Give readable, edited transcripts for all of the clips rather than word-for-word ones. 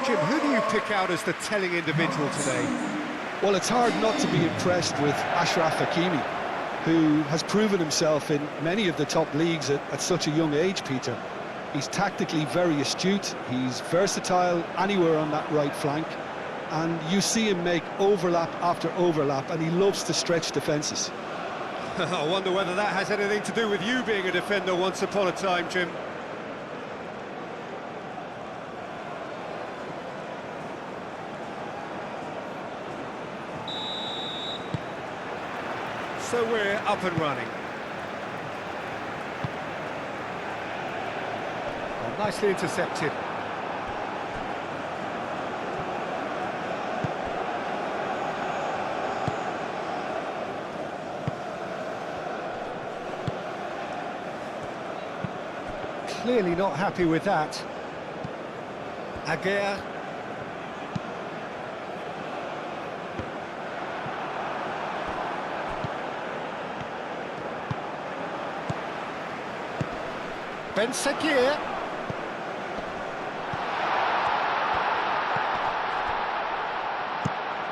Jim, who do you pick out as the telling individual today? Well, it's hard not to be impressed with Achraf Hakimi, who has proven himself in many of the top leagues at such a young age, Peter. He's tactically very astute, he's versatile anywhere on that right flank, and you see him make overlap after overlap, and he loves to stretch defences. I wonder whether that has anything to do with you being a defender once upon a time, Jim. So we're up and running. Oh, nicely intercepted. Clearly not happy with that. Aguirre. Ben Sakir.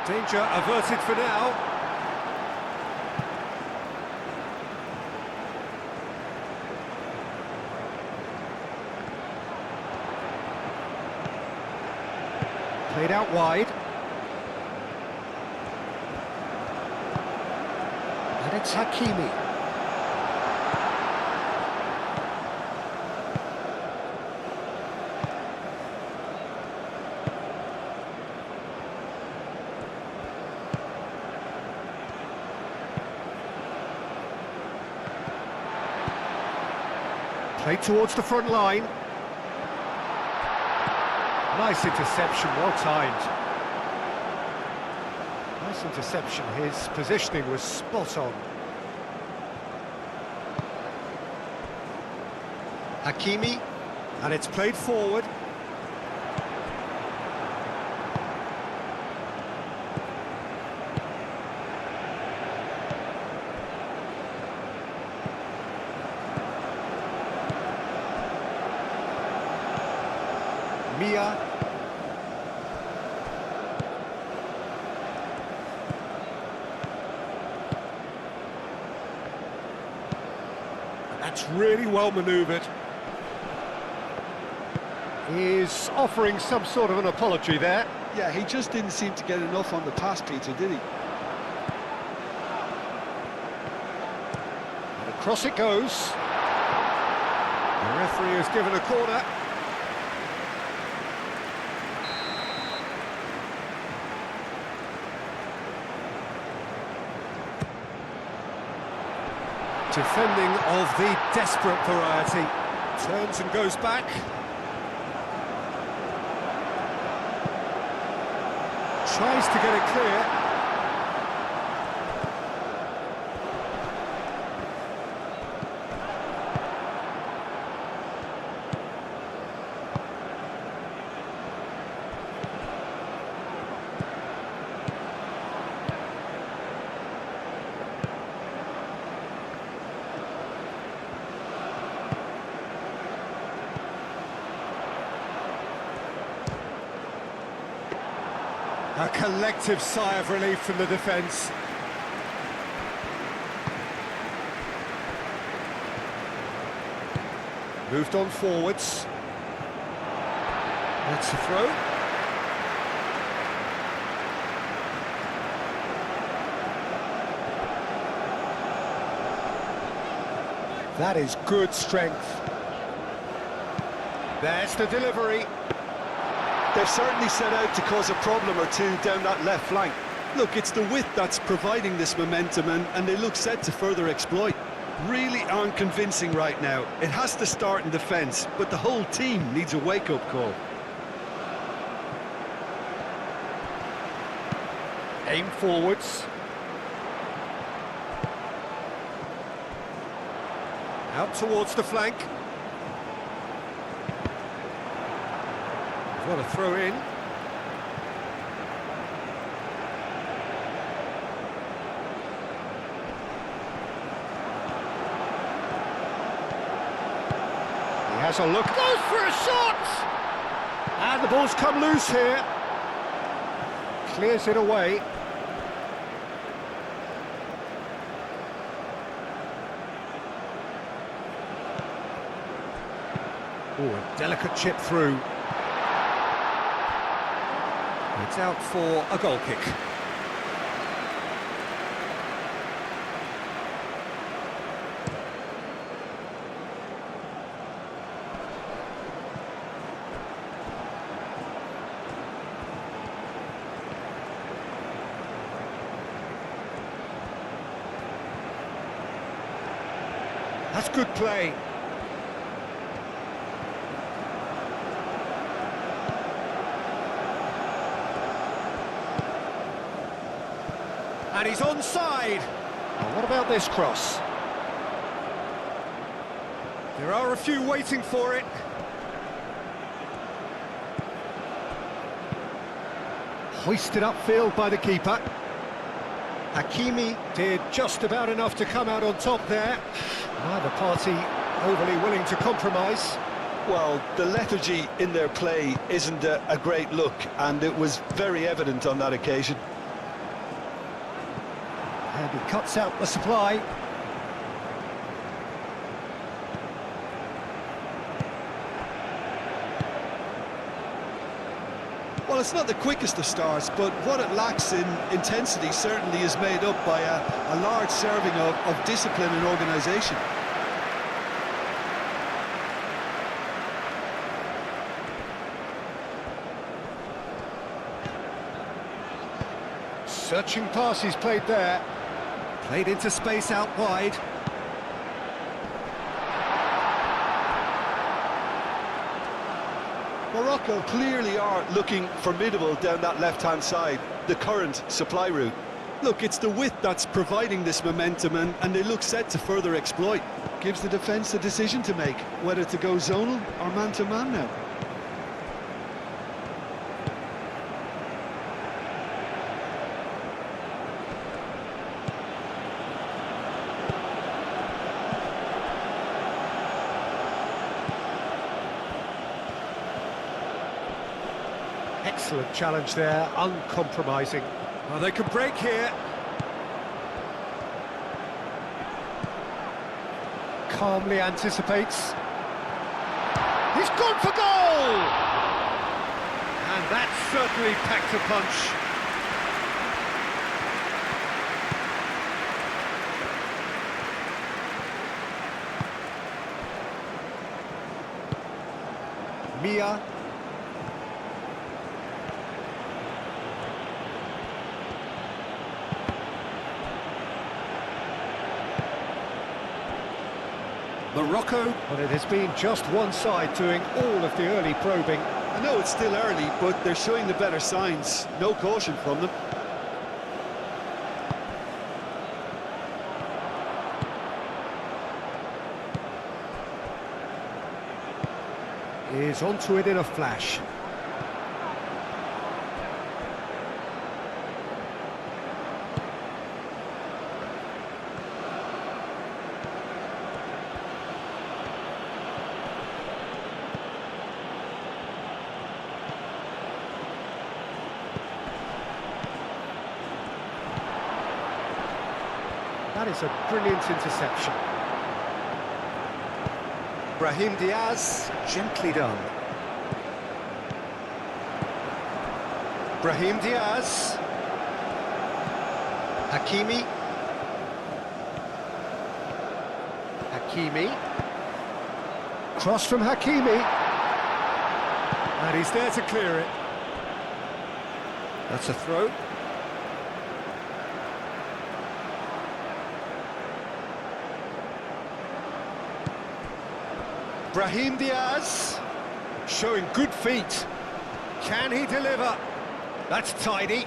Danger averted for now. Played out wide. And it's Hakimi. Played towards the front line. Nice interception, well timed. Nice interception, his positioning was spot on. Hakimi, and it's played forward. Mia. That's really well manoeuvred. He's offering some sort of an apology there. Yeah, he just didn't seem to get enough on the pass, Peter, did he? And across it goes. The referee has given a corner. Defending of the desperate variety. Turns and goes back. Tries to get it clear. A collective sigh of relief from the defence. Moved on forwards. That's a throw. That is good strength. There's the delivery. They've certainly set out to cause a problem or two down that left flank. Look, it's the width that's providing this momentum, and they look set to further exploit. Really aren't convincing right now. It has to start in defence, but the whole team needs a wake-up call. Aim forwards. Out towards the flank. What a throw in. He has a look. Goes for a shot! And the ball's come loose here. Clears it away. Oh, a delicate chip through. It's out for a goal kick. That's good play. And he's onside. Well, what about this cross? There are a few waiting for it. Hoisted upfield by the keeper. Hakimi did just about enough to come out on top there. Neither party overly willing to compromise. Well, the lethargy in their play isn't a great look, and it was very evident on that occasion. And he cuts out the supply. Well, it's not the quickest of starts, but what it lacks in intensity certainly is made up by a large serving of discipline and organisation. Searching pass he's played there. Played into space out wide. Morocco clearly are looking formidable down that left-hand side, the current supply route. Look, it's the width that's providing this momentum, and they look set to further exploit. Gives the defence a decision to make, whether to go zonal or man-to-man now. Excellent challenge there, uncompromising. Well, they could break here. Calmly anticipates. He's gone for goal! And that certainly packed a punch. Mia. Morocco, well, it has been just one side doing all of the early probing. I know it's still early, but they're showing the better signs. No caution from them. Is onto it in a flash. That is a brilliant interception. Brahim Diaz, gently done. Brahim Diaz. Hakimi. Hakimi. Cross from Hakimi. And he's there to clear it. That's a throw. Brahim Diaz, showing good feet. Can he deliver? That's tidy.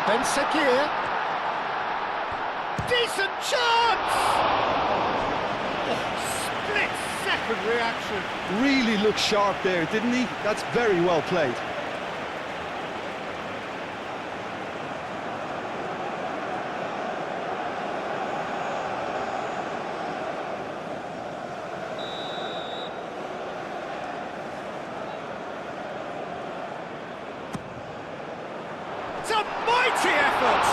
Ben Sekir. Decent chance! Oh, split-second reaction. Really looked sharp there, didn't he? That's very well played. It's a mighty effort!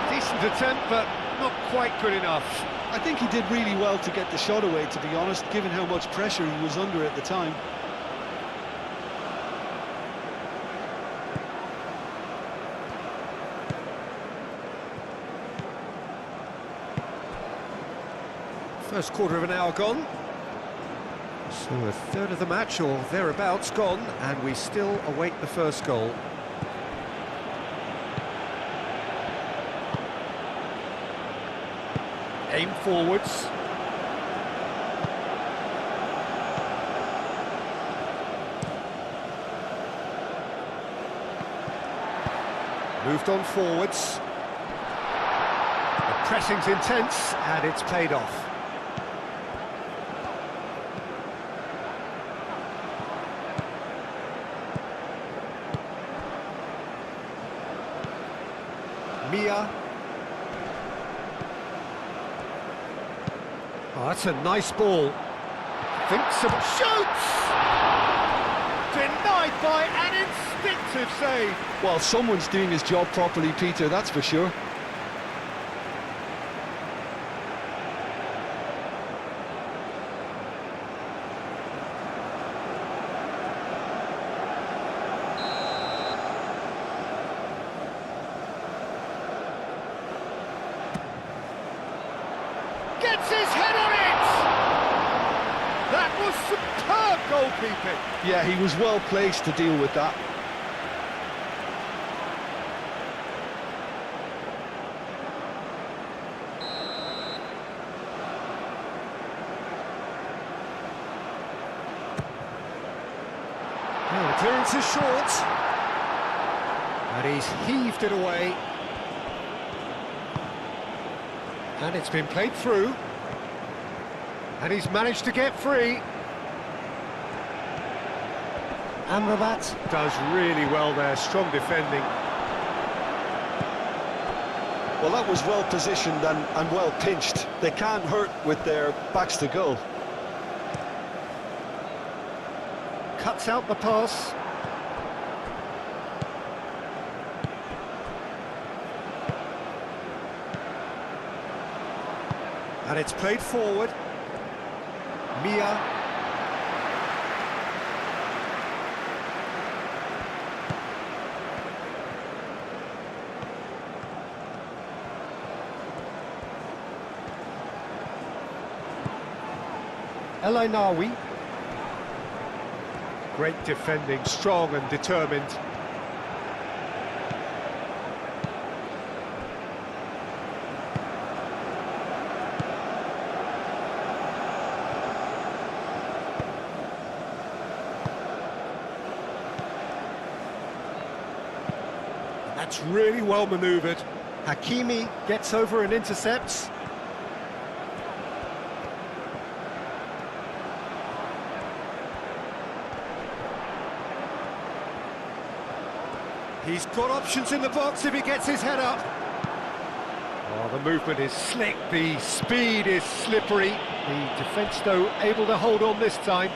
Decent attempt, but not quite good enough. I think he did really well to get the shot away, to be honest, given how much pressure he was under at the time. First quarter of an hour gone. So a third of the match, or thereabouts, gone, and we still await the first goal. Aim forwards. Moved on forwards. The pressing's intense, and it's paid off. Mia. Oh, that's a nice ball. Thinks of shoots! Denied by an instinctive save. Well, someone's doing his job properly, Peter, that's for sure. Gets his head on it! That was superb goalkeeping. Yeah, he was well placed to deal with that. Oh, the clearance is short. And he's heaved it away. And it's been played through. And he's managed to get free. Amrabat does really well there, strong defending. Well, that was well positioned and well pinched. They can't hurt with their backs to goal. Cuts out the pass. And it's played forward. Mia. Elainawi. Great defending, strong and determined. That's really well manoeuvred. Hakimi gets over and intercepts. He's got options in the box if he gets his head up. Oh, the movement is slick, the speed is slippery. The defence, though, able to hold on this time.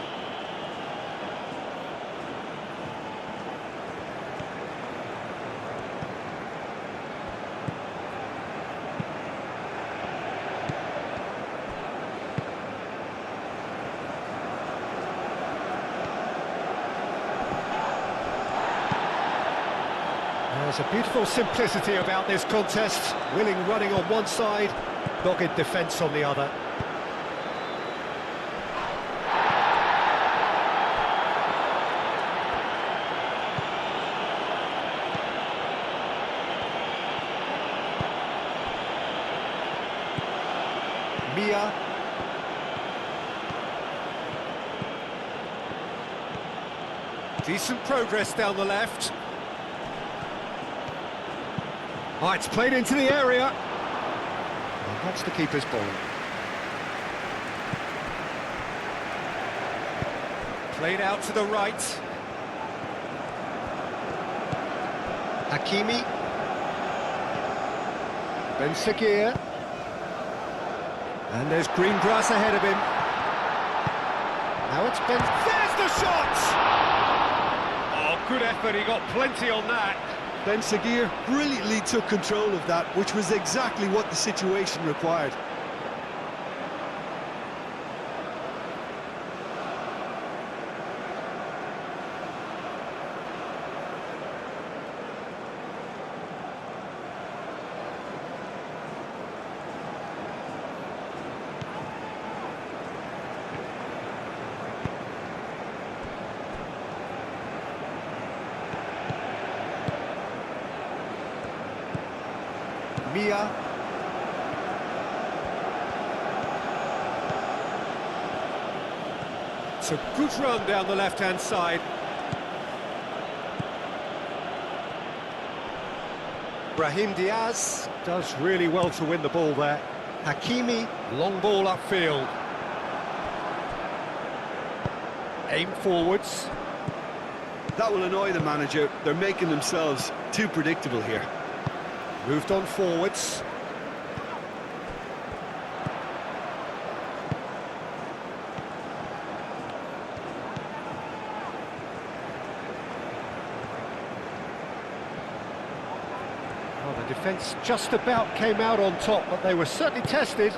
There's a beautiful simplicity about this contest. Willing running on one side, dogged defence on the other. Mia. Decent progress down the left. Oh, it's played into the area. And that's the keeper's ball. Played out to the right. Hakimi. Ben Sekir. And there's green grass ahead of him. Now it's Ben... There's the shot! Oh, good effort, he got plenty on that. Ben Seguir brilliantly took control of that, which was exactly what the situation required. Mia. It's a good run down the left-hand side. Brahim Diaz does really well to win the ball there. Hakimi, long ball upfield. Aim forwards. That will annoy the manager. They're making themselves too predictable here. Moved on forwards. Well, the defence just about came out on top, but they were certainly tested.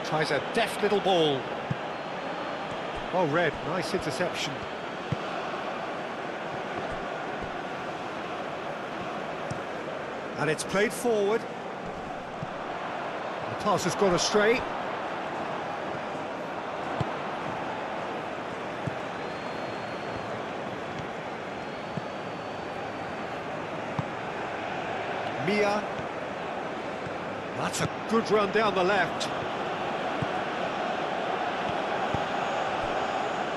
Tries a deft little ball. Well read, nice interception. And it's played forward. The pass has gone astray. Mia. That's a good run down the left.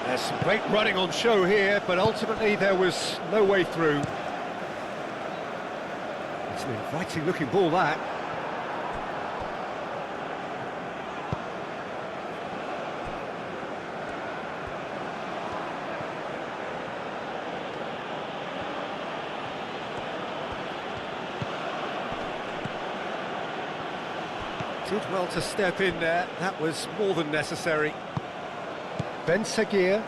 There's some great running on show here, but ultimately there was no way through. It's an inviting looking ball, that. Did well to step in there, that was more than necessary. Ben Seguir.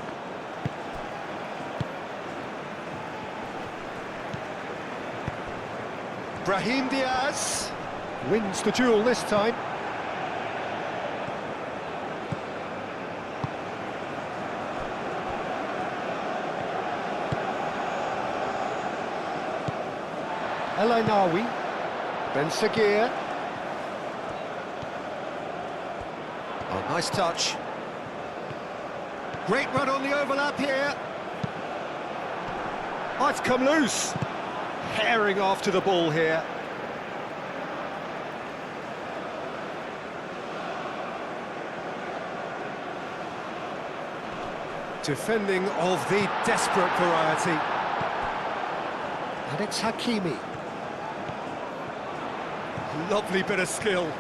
Brahim Diaz wins the duel this time. El Ainawi. Ben Seguir. Oh, nice touch. Great run on the overlap here. Oh, it's come loose. Herring after the ball here. Defending of the desperate variety. And it's Hakimi. Lovely bit of skill.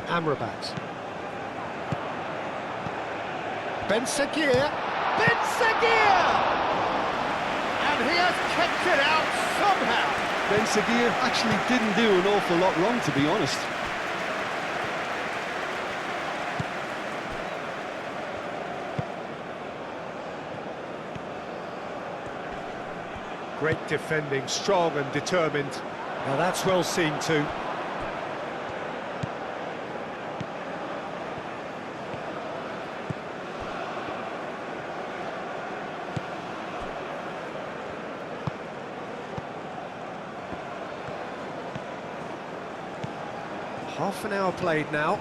Amrabat. Ben Seguir. Ben Seguir! And he has kept it out somehow. Ben Seguir actually didn't do an awful lot wrong, to be honest. Great defending, strong and determined. Now that's well seen too. Half an hour played now.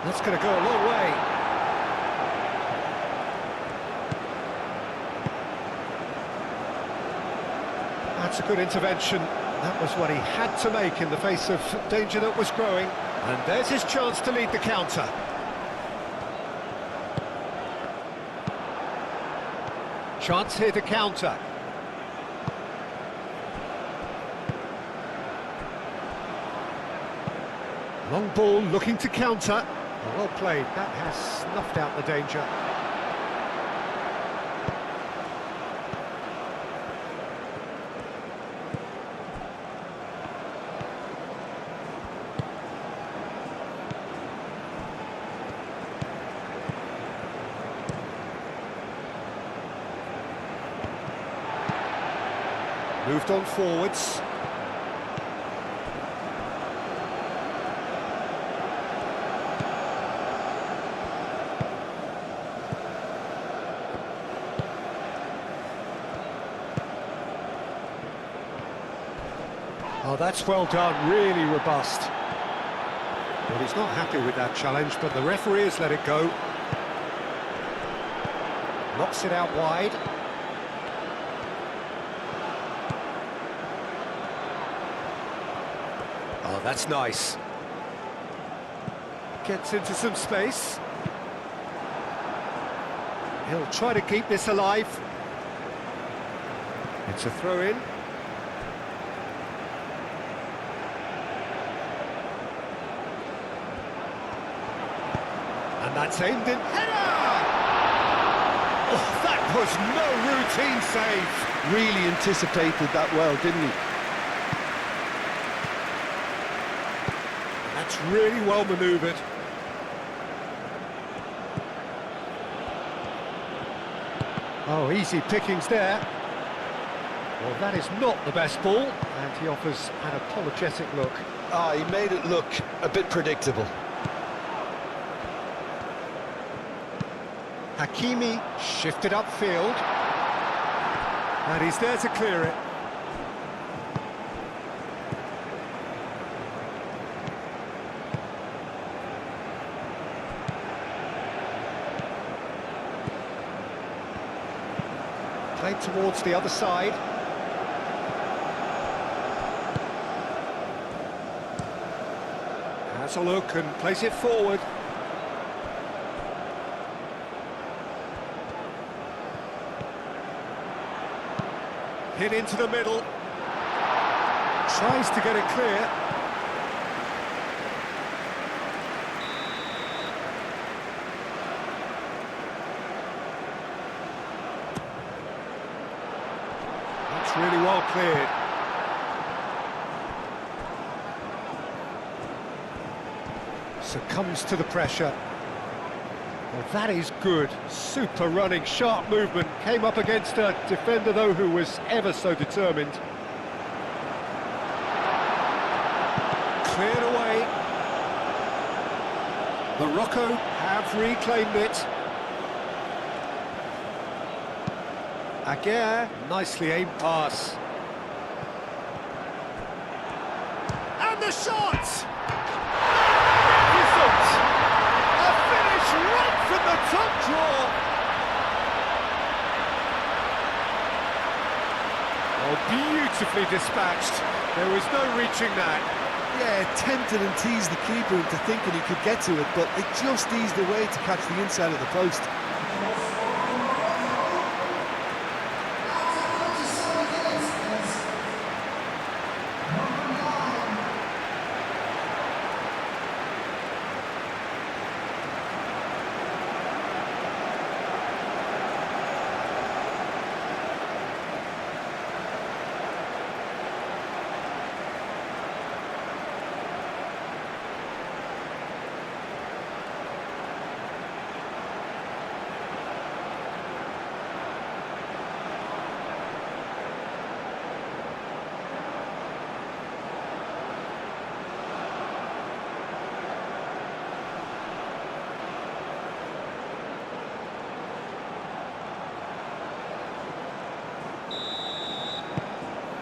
That's going to go a long way. That's a good intervention. That was what he had to make in the face of danger that was growing. And there's his chance to lead the counter. Chance here to counter. Long ball looking to counter. Well played, that has snuffed out the danger. Moved on forwards. Oh, that's well done, really robust. Well, he's not happy with that challenge, but the referee has let it go. Knocks it out wide. Oh, that's nice. Gets into some space. He'll try to keep this alive. It's a throw-in. And that's aimed in. Header! Oh, that was no routine save. Really anticipated that well, didn't he? That's really well manoeuvred. Oh, easy pickings there. Well, that is not the best ball, and he offers an apologetic look. Ah, he made it look a bit predictable. Hakimi shifted upfield, and he's there to clear it. Played towards the other side. Has a look and plays it forward. Hit into the middle. Tries to get it clear. That's really well cleared. Succumbs to the pressure. Well, that is good. Super running, sharp movement. Came up against a defender, though, who was ever so determined. Cleared away. Morocco have reclaimed it. Aguirre, nicely aimed pass. And the shot! Right from the top draw. Oh, beautifully dispatched. There was no reaching that. Yeah, tempted and teased the keeper into thinking he could get to it, but it just eased away to catch the inside of the post.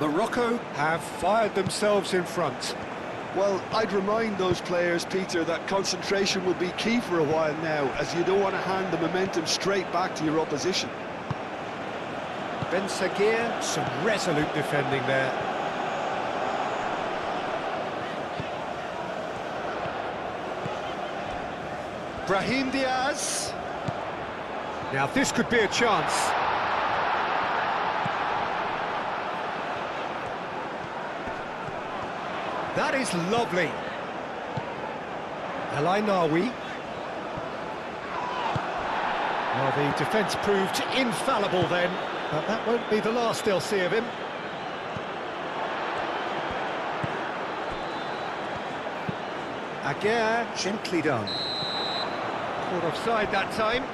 Morocco have fired themselves in front. Well, I'd remind those players, Peter, that concentration will be key for a while now, as you don't want to hand the momentum straight back to your opposition. Ben Saguier, some resolute defending there. Brahim Diaz. Now this could be a chance. That is lovely. Nawi. Well, the defence proved infallible then, but that won't be the last they'll see of him. Aguirre, gently done. Caught offside that time.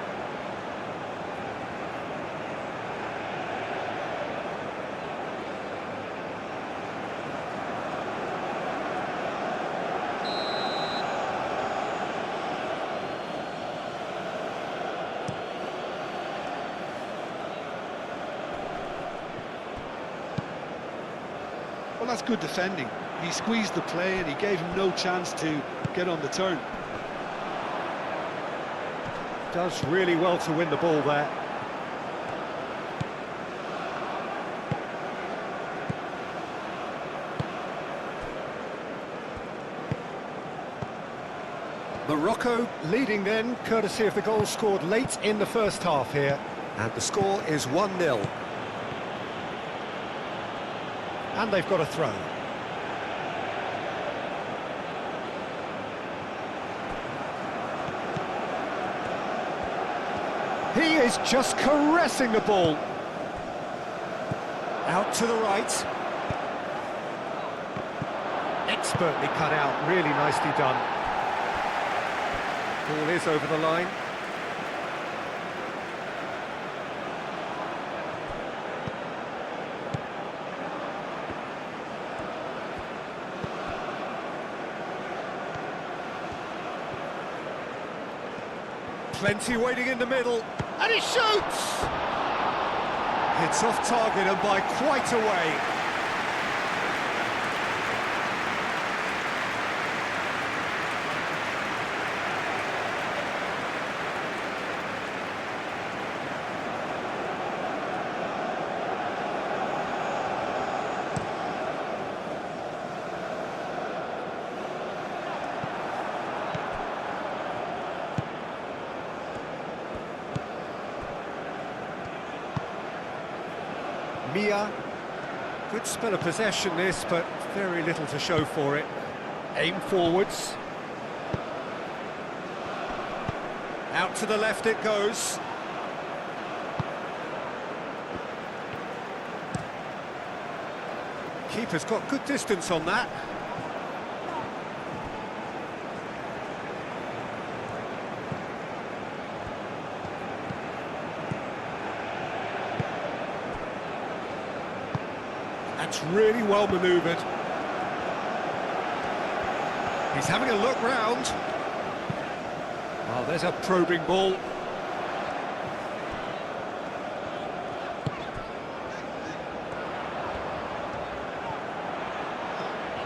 Well, that's good defending. He squeezed the play and he gave him no chance to get on the turn. Does really well to win the ball there. Morocco leading then, courtesy of the goal scored late in the first half here. And the score is 1-0. And they've got a throw. He is just caressing the ball. Out to the right. Expertly cut out, really nicely done. Ball is over the line. Plenty waiting in the middle, and he shoots! It's off target and by quite a way. Mia, good spell of possession this, but very little to show for it. Aim forwards. Out to the left it goes. Keeper's got good distance on that. That's really well manoeuvred. He's having a look round. Oh, there's a probing ball.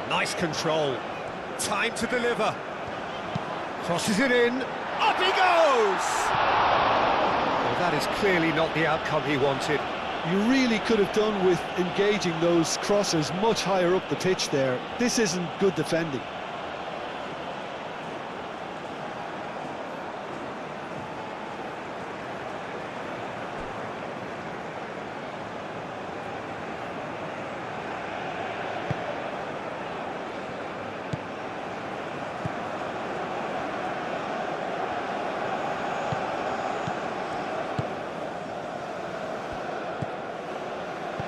Nice control. Time to deliver. Crosses it in. Up he goes! Well, that is clearly not the outcome he wanted. You really could have done with engaging those crossers much higher up the pitch there. This isn't good defending.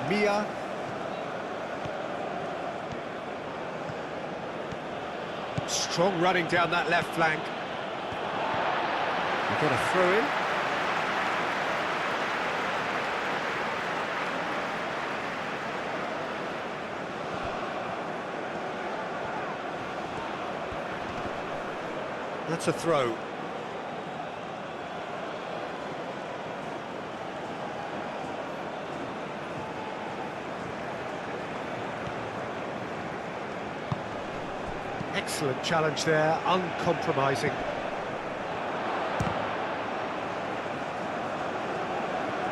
Mia. Strong running down that left flank. We've got a throw in. That's a throw. Excellent challenge there, uncompromising.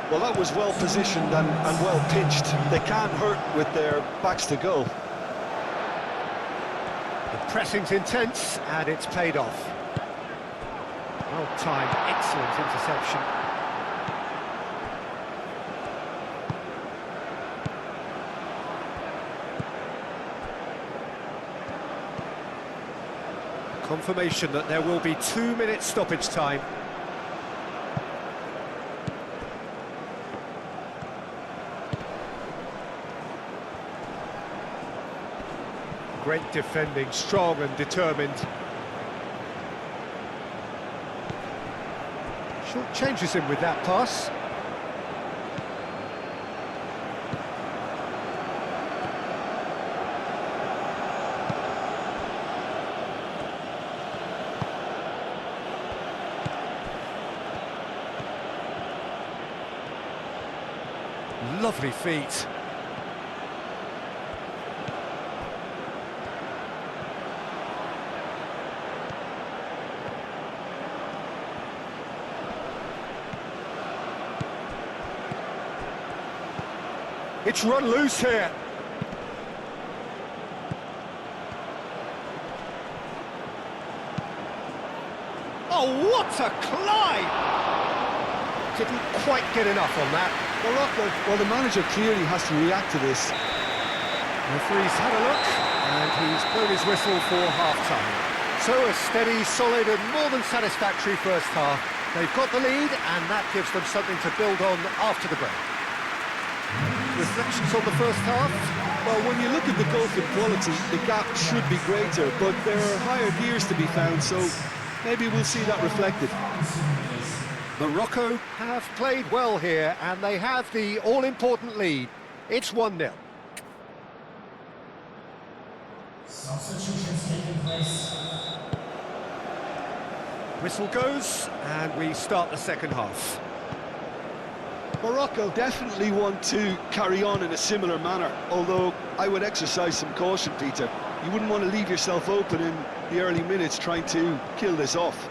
Well, that was well positioned and well pitched. They can't hurt with their backs to goal. The pressing's intense and it's paid off. Well timed, excellent interception. Confirmation that there will be 2 minutes stoppage time. Great defending, strong and determined. Short changes him with that pass. Lovely feet. It's run loose here. Oh, what a climb! Didn't quite get enough on that. Morocco, well, the manager clearly has to react to this. Referee's had a look, and he's blown his whistle for half-time. So a steady, solid and more than satisfactory first half. They've got the lead, and that gives them something to build on after the break. Reflections on the first half? Well, when you look at the gulf in quality, the gap should be greater, but there are higher gears to be found, so maybe we'll see that reflected. Morocco have played well here, and they have the all-important lead. It's 1-0. Substitutions taking place. Whistle goes, and we start the second half. Morocco definitely want to carry on in a similar manner, although I would exercise some caution, Peter. You wouldn't want to leave yourself open in the early minutes trying to kill this off.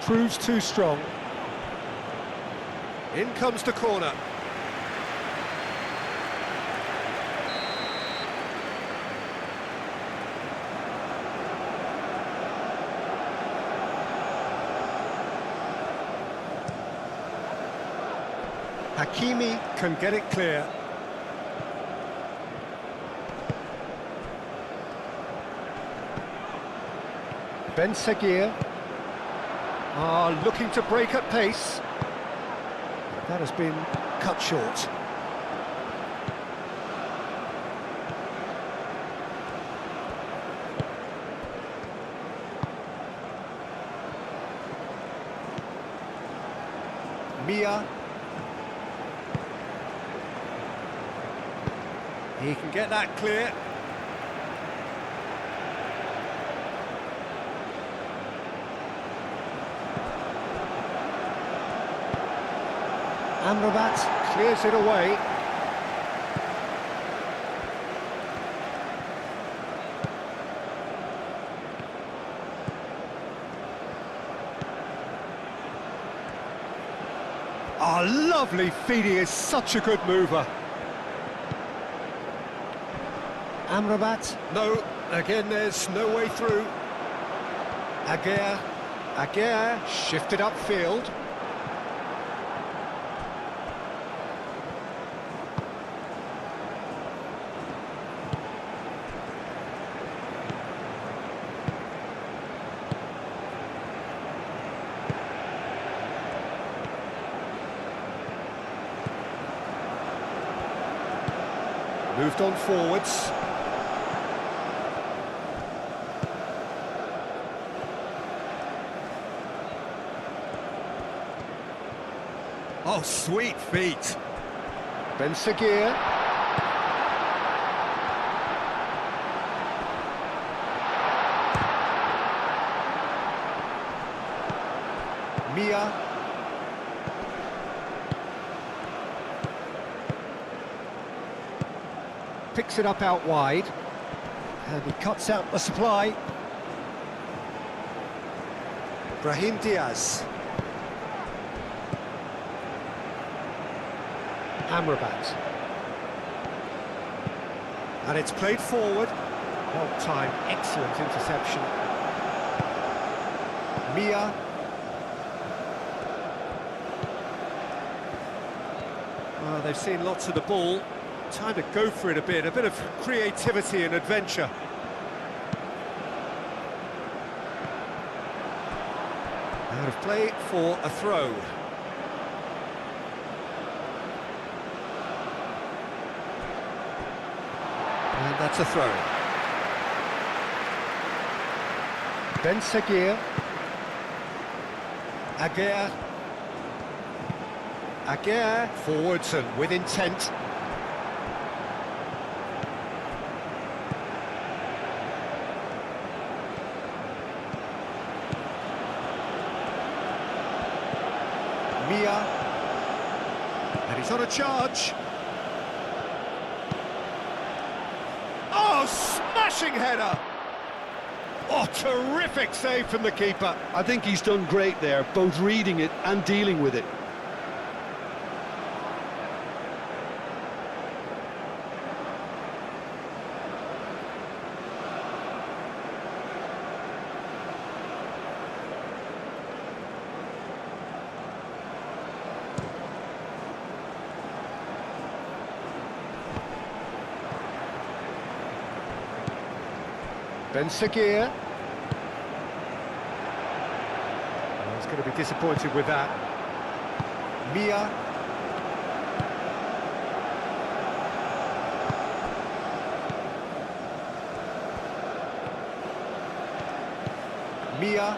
Proves too strong. In comes the corner. Hakimi can get it clear. Ben Seguir are looking to break at pace. That has been cut short. Mia. He can get that clear. Amrabat clears it away. Oh, lovely feed, he is such a good mover. Amrabat. No, again there's no way through. Aguirre shifted upfield. Moved on forwards. Oh, sweet feet. Ben Seguir. Mia. Picks it up out wide, and he cuts out the supply. Brahim Diaz. Amrabat. And it's played forward. Well timed, excellent interception. Mia. Well, they've seen lots of the ball. Time to go for it a bit of creativity and adventure. Out of play for a throw. And that's a throw. Ben Seguir. Aguirre. Aguirre forwards and with intent. Mia. And he's on a charge. Oh, smashing header! Oh, terrific save from the keeper. I think he's done great there, both reading it and dealing with it. Ben Seguir. He's going to be disappointed with that. Mia. Mia.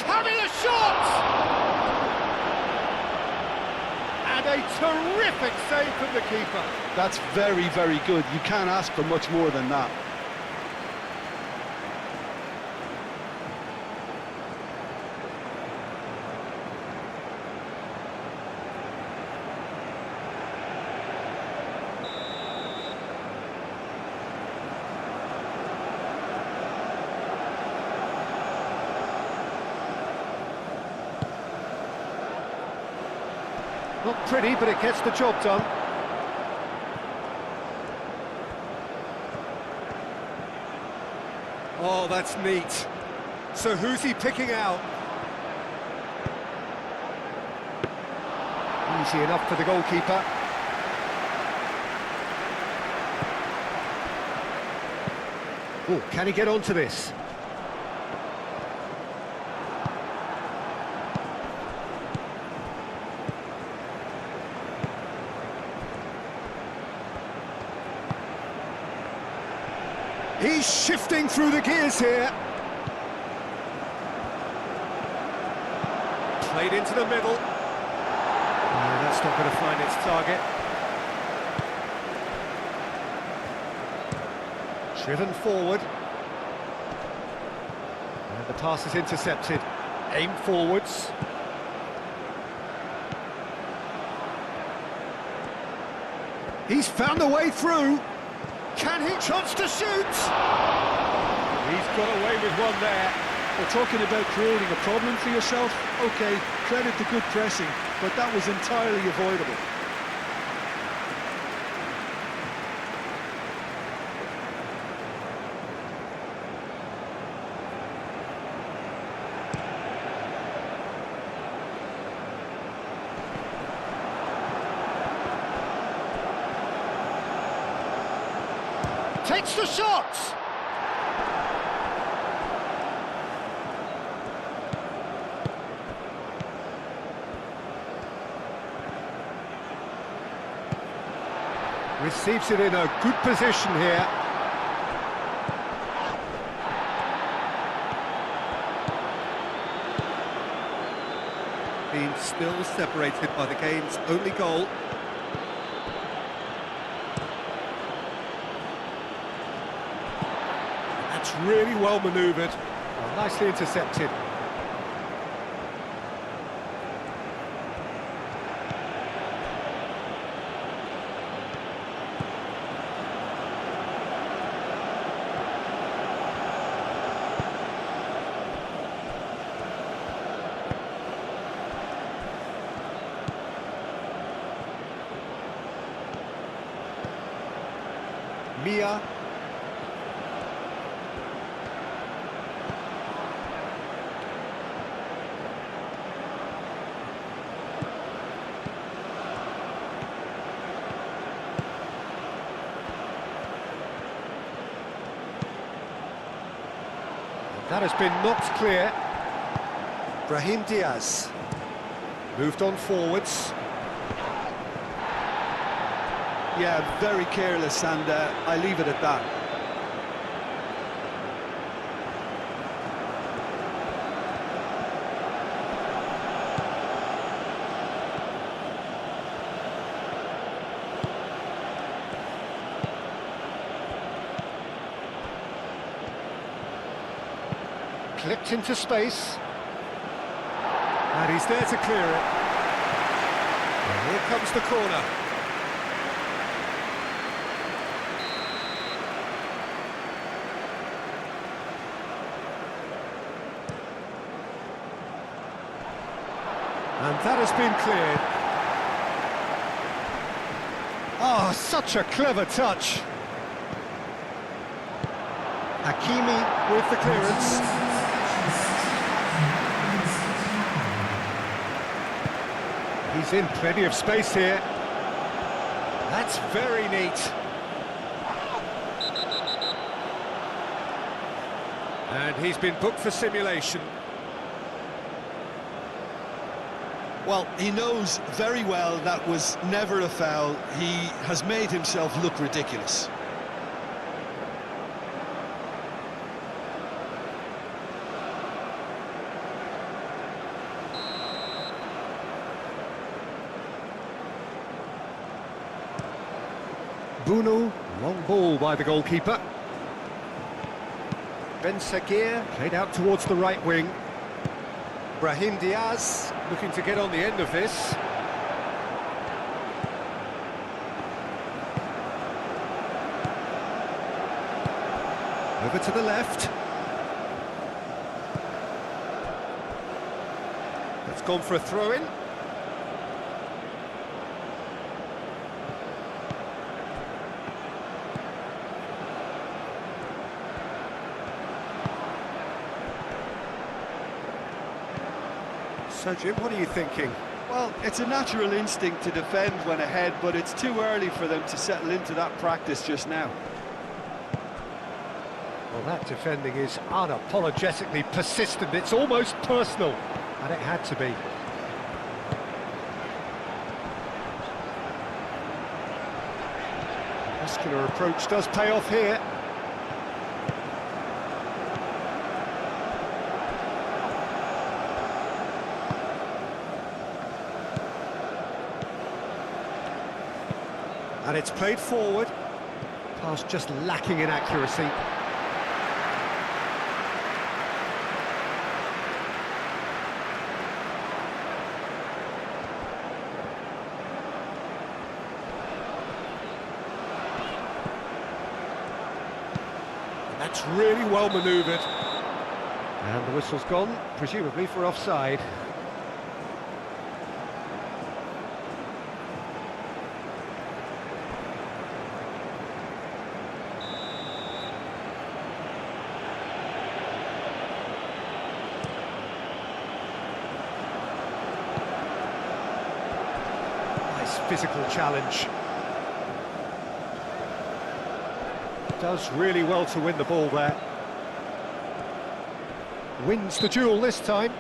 Having a shot! And a terrific save from the keeper. That's very, very good. You can't ask for much more than that. Not pretty, but it gets the job done. Oh, that's neat. So who's he picking out? Easy enough for the goalkeeper. Oh, can he get onto this? He's shifting through the gears here. Played into the middle. No, that's not going to find its target. Driven forward. And the pass is intercepted. Aim forwards. He's found a way through. Can he chance to shoot? He's got away with one there. We're talking about creating a problem for yourself. OK, credit to good pressing, but that was entirely avoidable. Takes the shot! Receives it in a good position here. Being still separated by the game's only goal. That's really well manoeuvred. Well, nicely intercepted. Mia. That has been knocked clear. Brahim Diaz. Moved on forwards. Yeah, very careless, and I leave it at that. Clipped into space. And he's there to clear it. And here comes the corner. And that has been cleared. Oh, such a clever touch. Hakimi with the clearance. He's in plenty of space here. That's very neat. And he's been booked for simulation. Well, he knows very well that was never a foul. He has made himself look ridiculous. Bunu, long ball by the goalkeeper. Ben Sagir played out towards the right wing. Brahim Diaz looking to get on the end of this. Over to the left. That's gone for a throw-in. So, Jim, what are you thinking? Well, it's a natural instinct to defend when ahead, but it's too early for them to settle into that practice just now. Well, that defending is unapologetically persistent. It's almost personal, and it had to be. Muscular approach does pay off here. And it's played forward. Pass just lacking in accuracy. And that's really well manoeuvred. And the whistle's gone, presumably for offside. Physical challenge. Does really well to win the ball there. Wins the duel this time.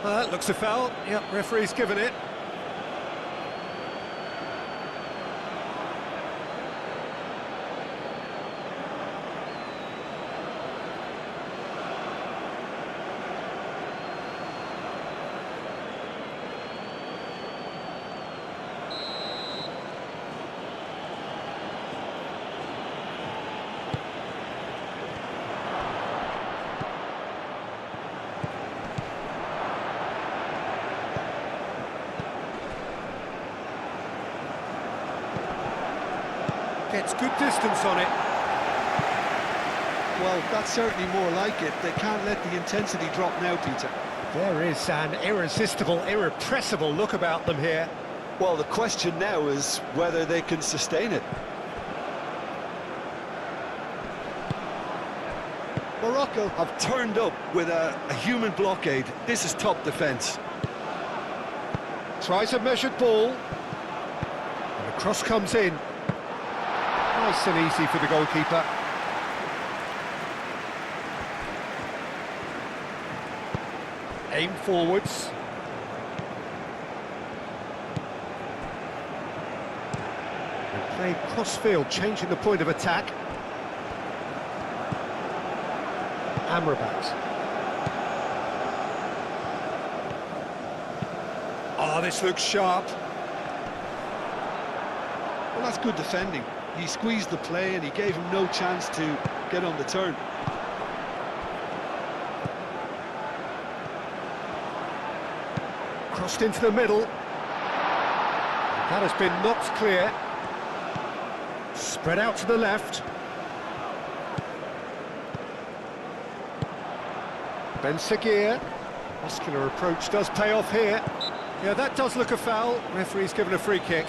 That looks a foul. Yep, referee's given it. Gets good distance on it. Well, that's certainly more like it. They can't let the intensity drop now, Peter. There is an irresistible, irrepressible look about them here. Well, the question now is whether they can sustain it. Morocco have turned up with a human blockade. This is top defence. Tries a measured ball. And the cross comes in. Nice and easy for the goalkeeper. Aim forwards. And played cross-field, changing the point of attack. Amrabat. Oh, this looks sharp. Well, that's good defending. He squeezed the play and he gave him no chance to get on the turn. Crossed into the middle. That has been knocked clear. Spread out to the left. Ben Seguir. Muscular approach does pay off here. Yeah, that does look a foul. Referee's given a free kick.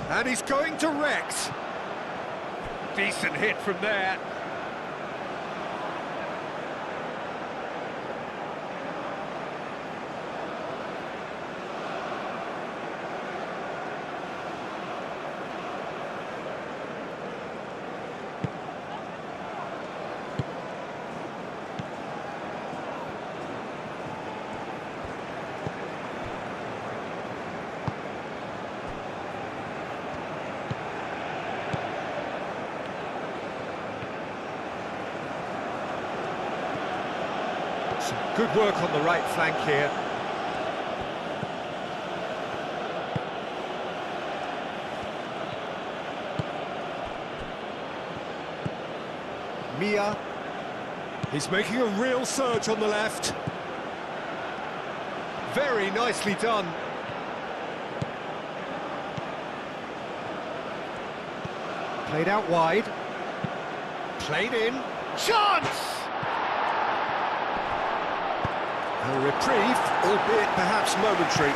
And he's going direct. Decent hit from there. Some good work on the right flank here. Mia. He's making a real surge on the left. Very nicely done. Played out wide. Played in. Chance! A reprieve, albeit perhaps momentary.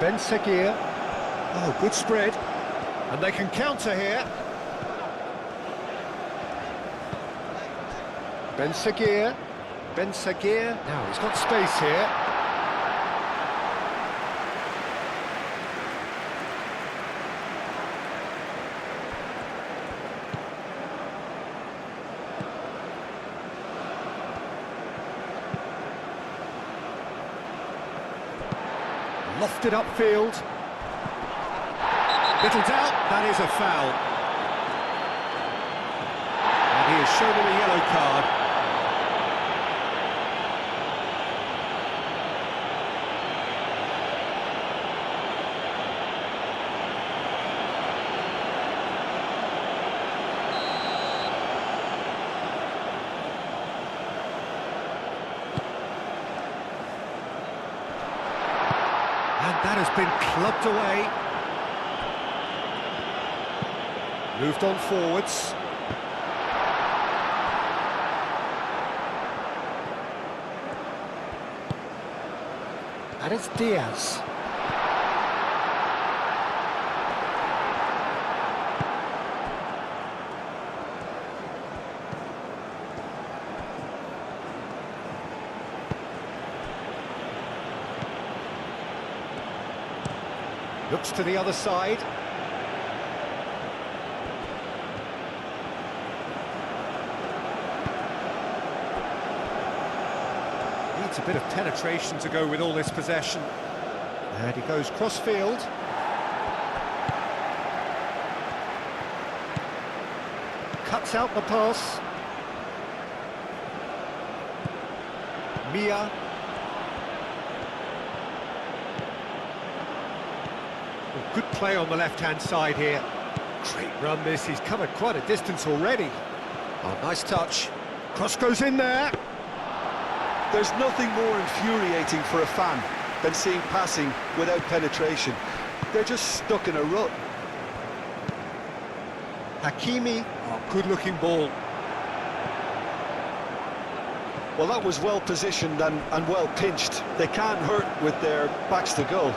Ben Seguir. Oh, good spread. And they can counter here. Ben Seguir. Ben Seguir. Now he's got space here. Lofted upfield. Little doubt, that is a foul. And he has shown him a yellow card. And that has been clubbed away. Moved on forwards. And it's Diaz. Looks to the other side. Needs a bit of penetration to go with all this possession. And he goes cross-field. Cuts out the pass. Mia. Well, good play on the left-hand side here. Great run this, he's covered quite a distance already. Oh, nice touch. Cross goes in there. There's nothing more infuriating for a fan than seeing passing without penetration. They're just stuck in a rut. Hakimi, oh, good-looking ball. Well, that was well positioned and well pinched. They can't hurt with their backs to goal.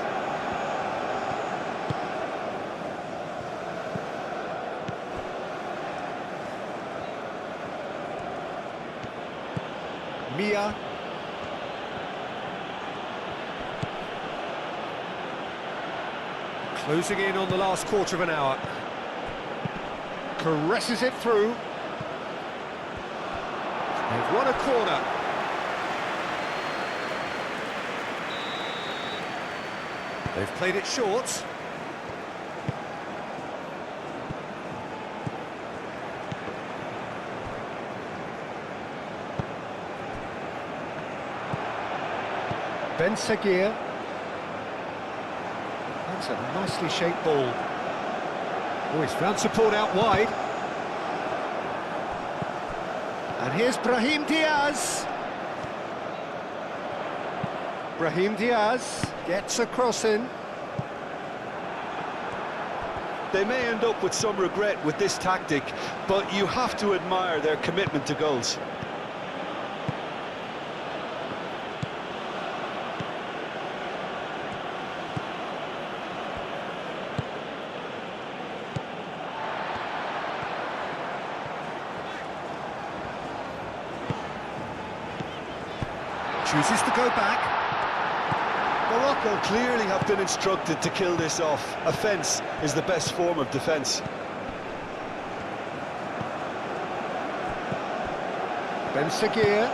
Mia. Closing in on the last quarter of an hour. Caresses it through. They've won a corner. They've played it short. Ben Seguir. That's a nicely shaped ball. Oh, he's found support out wide. And here's Brahim Diaz. Brahim Diaz gets a cross in. They may end up with some regret with this tactic, but you have to admire their commitment to goals. Chooses to go back. Morocco clearly have been instructed to kill this off. Offence is the best form of defence. Ben Seguir.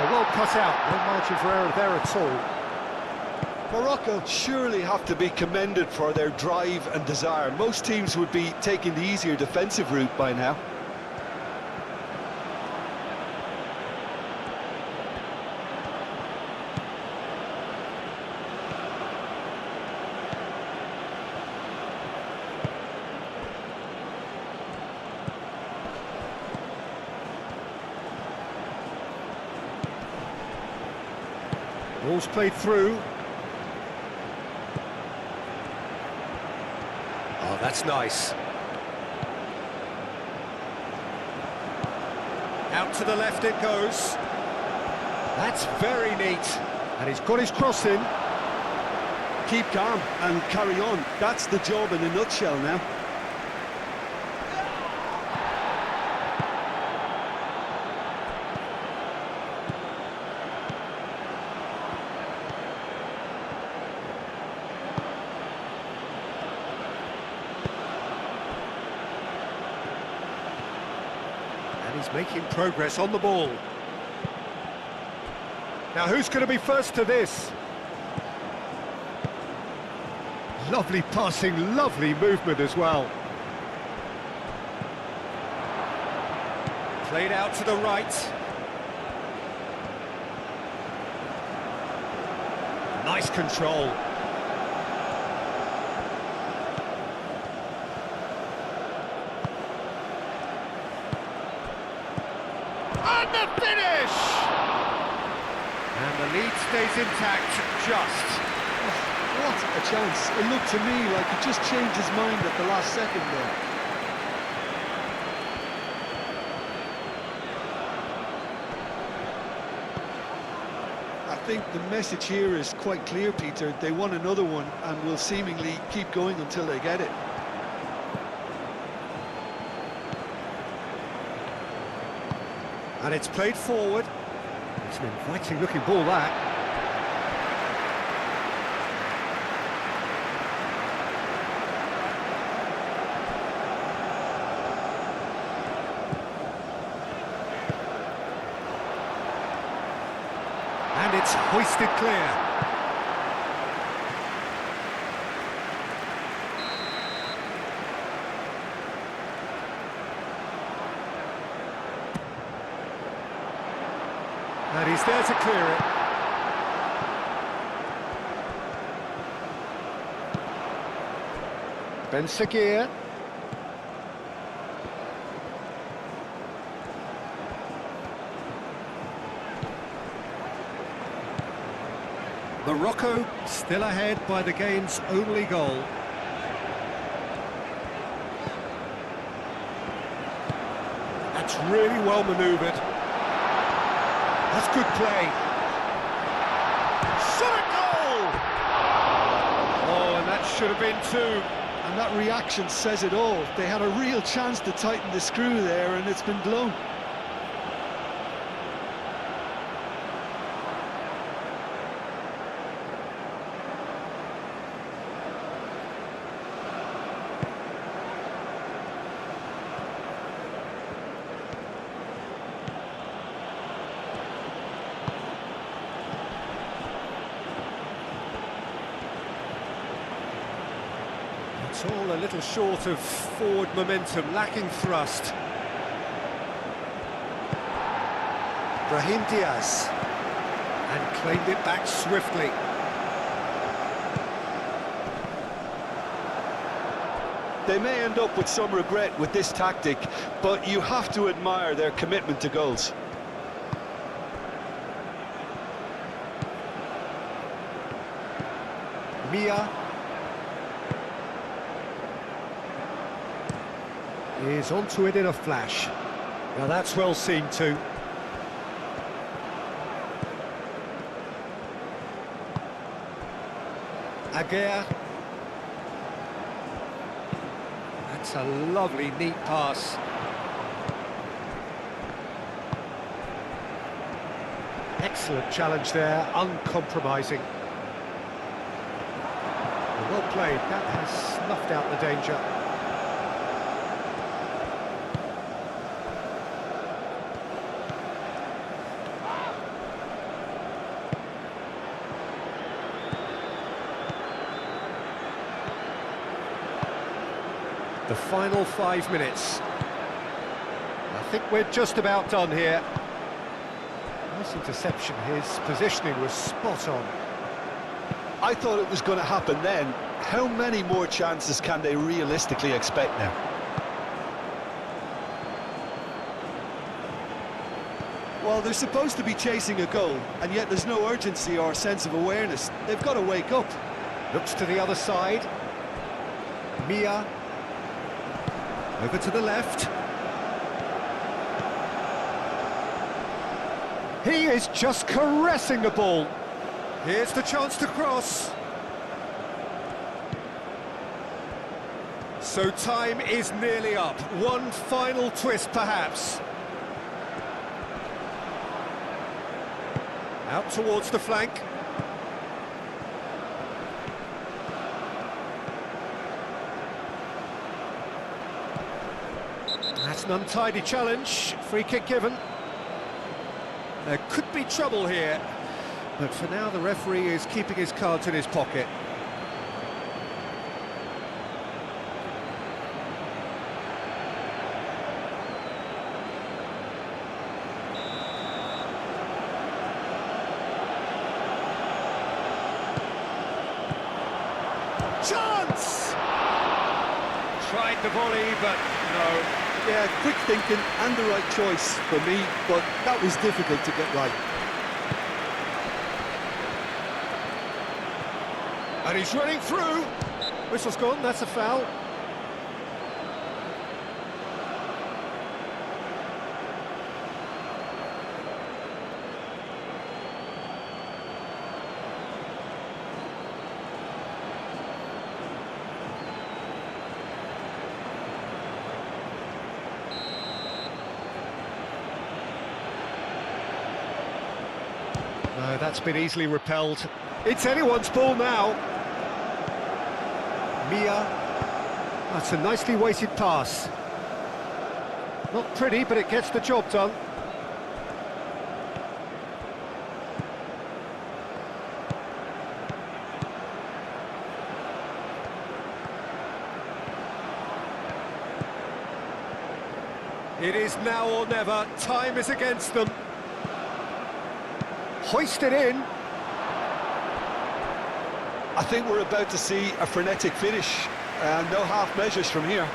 Well cut out, no margin for error there at all. Morocco surely have to be commended for their drive and desire. Most teams would be taking the easier defensive route by now. Ball's played through. Oh, that's nice. Out to the left it goes. That's very neat. And he's got his cross in. Keep calm and carry on. That's the job in a nutshell now. He's making progress on the ball. Now who's going to be first to this? Lovely passing, lovely movement as well. Played out to the right. Nice control. And the finish! And the lead stays intact, just. What a chance. It looked to me like he just changed his mind at the last second there. I think the message here is quite clear, Peter. They want another one and will seemingly keep going until they get it. And it's played forward. It's an inviting looking ball, that. And it's hoisted clear. And he's there to clear it. Ben Seguir. Morocco still ahead by the game's only goal. That's really well manoeuvred. That's good play. Shot at goal! Oh, and that should have been two. And that reaction says it all. They had a real chance to tighten the screw there, and it's been blown. It's all a little short of forward momentum, lacking thrust. Brahim Diaz, and claimed it back swiftly. They may end up with some regret with this tactic, but you have to admire their commitment to goals. Mia is onto it in a flash. Now that's well seen too. Aguirre. That's a lovely, neat pass. Excellent challenge there, uncompromising. Well played, that has snuffed out the danger. The final 5 minutes. I think we're just about done here. Nice interception, his positioning was spot on. I thought it was going to happen then. How many more chances can they realistically expect now? Well, they're supposed to be chasing a goal, and yet there's no urgency or sense of awareness. They've got to wake up. Looks to the other side. Mia. Over to the left. He is just caressing the ball. Here's the chance to cross. So time is nearly up. One final twist, perhaps. Out towards the flank. That's an untidy challenge. Free kick given. There could be trouble here, but for now the referee is keeping his cards in his pocket. Chance! Tried the volley, but no. Yeah, quick thinking and the right choice for me, but that was difficult to get right. And he's running through. Whistle's gone, that's a foul. No, that's been easily repelled. It's anyone's ball now. Mia. That's a nicely weighted pass. Not pretty, but it gets the job done. It is now or never. Time is against them. Hoisted in. I think we're about to see a frenetic finish. and no half measures from here.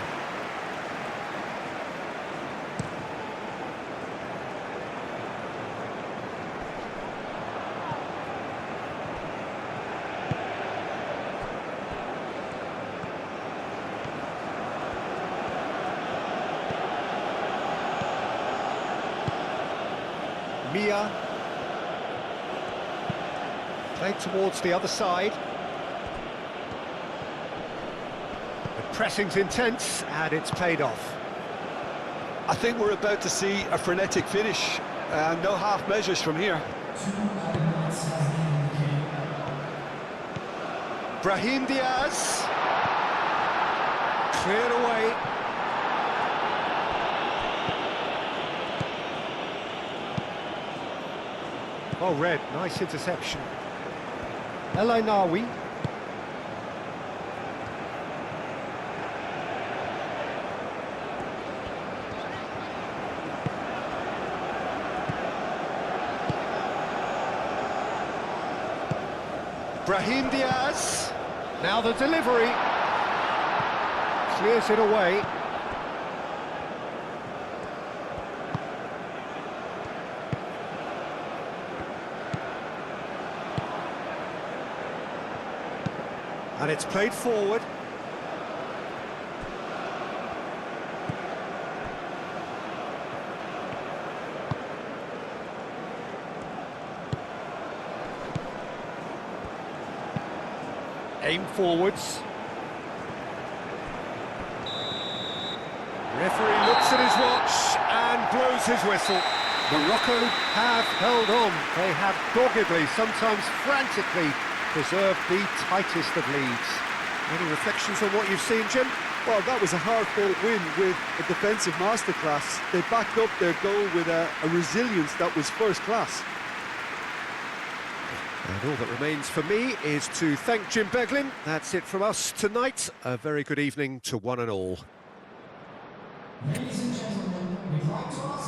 Mia. Played towards the other side. The pressing's intense, and it's paid off. I think we're about to see a frenetic finish, and no half measures from here. Brahim Diaz. Cleared away. Oh, red, nice interception. El Ainawi. Brahim Diaz. Now the delivery. Clears it away. And it's played forward. Aim forwards. Referee looks at his watch and blows his whistle. Morocco have held on. They have doggedly, sometimes frantically, preserved the tightest of leads. Any reflections on what you've seen, Jim? Well, that was a hard-fought win with a defensive masterclass. They backed up their goal with a resilience that was first class. And all that remains for me is to thank Jim Beglin. That's it from us tonight. A very good evening to one and all. Ladies and gentlemen, we'd like to ask